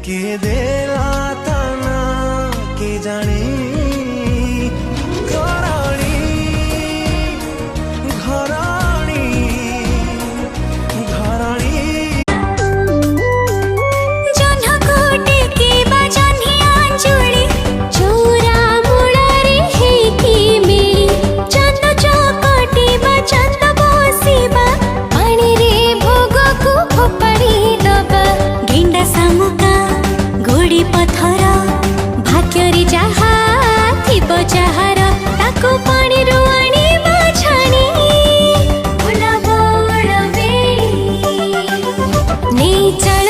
किए देला ताना के जाने घराणी घराणी घराणी जन्ह कोटे के बजनिया जुड़ी चोरा मुड़ारे हे की मिली चंद चौकटी बचंद बसिबा पानी रे भोग को फोपड़ी दबा गेंडा सामुका गोड़ी पथर भाग्य रे जहा थिब जहार ताको पानी रो आनिबा छानी बोला बोल बेड़ी नहीं चल